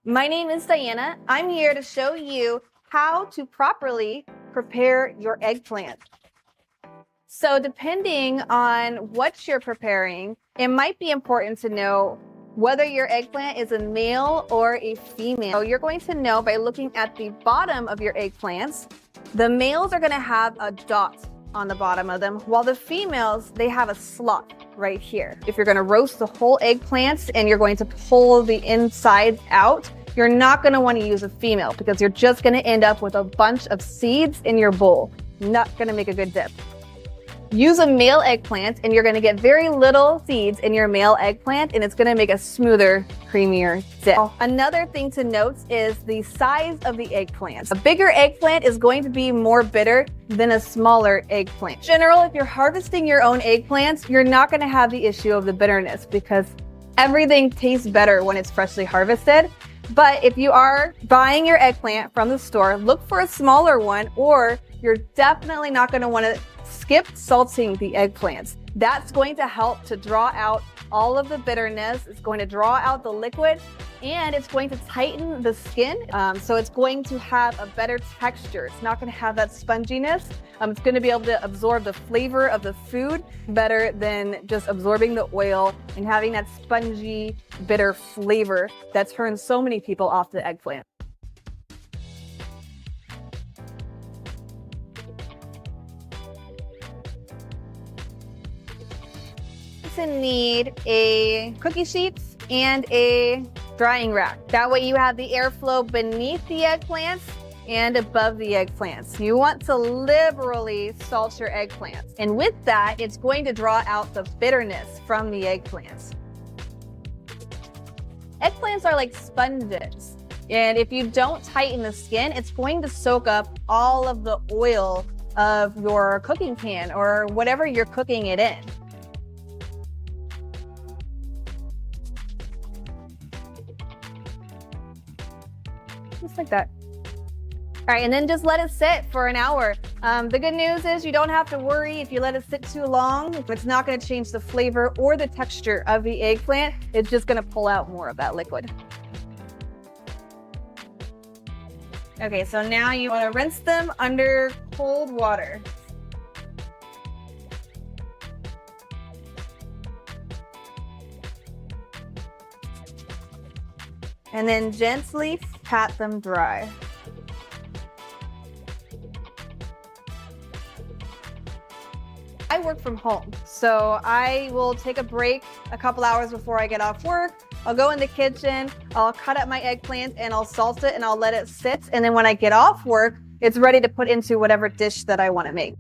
My name is Diana. I'm here to show you how to properly prepare your eggplant. So depending on what you're preparing, it might be important to know whether your eggplant is a male or a female. So you're going to know by looking at the bottom of your eggplants. The males are going to have a dot on the bottom of them, while the females, they have a slot right here. If you're going to roast the whole eggplants and you're going to pull the insides out, you're not going to want to use a female because you're just going to end up with a bunch of seeds in your bowl. Not going to make a good dip. Use a male eggplant and you're going to get very little seeds in your male eggplant, and it's going to make a smoother, creamier dip. Another thing to note is the size of the eggplant. A bigger eggplant is going to be more bitter than a smaller eggplant. In general, if you're harvesting your own eggplants, you're not going to have the issue of the bitterness because everything tastes better when it's freshly harvested. But if you are buying your eggplant from the store, look for a smaller one, or you're definitely not going to want to skip salting the eggplants. That's going to help to draw out all of the bitterness. It's going to draw out the liquid, and it's going to tighten the skin. So it's going to have a better texture. It's not going to have that sponginess. It's going to be able to absorb the flavor of the food better than just absorbing the oil and having that spongy, bitter flavor that turns so many people off the eggplant. To need a cookie sheets and a drying rack. That way you have the airflow beneath the eggplants and above the eggplants. You want to liberally salt your eggplants. And with that, it's going to draw out the bitterness from the eggplants. Eggplants are like sponges. And if you don't tighten the skin, it's going to soak up all of the oil of your cooking pan or whatever you're cooking it in. Just like that. All right, and then just let it sit for an hour. The good news is you don't have to worry if you let it sit too long. It's not going to change the flavor or the texture of the eggplant. It's just going to pull out more of that liquid. Okay, so now you want to rinse them under cold water. And then gently pat them dry. I work from home, so I will take a break a couple hours before I get off work. I'll go in the kitchen, I'll cut up my eggplant and I'll salt it and I'll let it sit. And then when I get off work, it's ready to put into whatever dish that I want to make.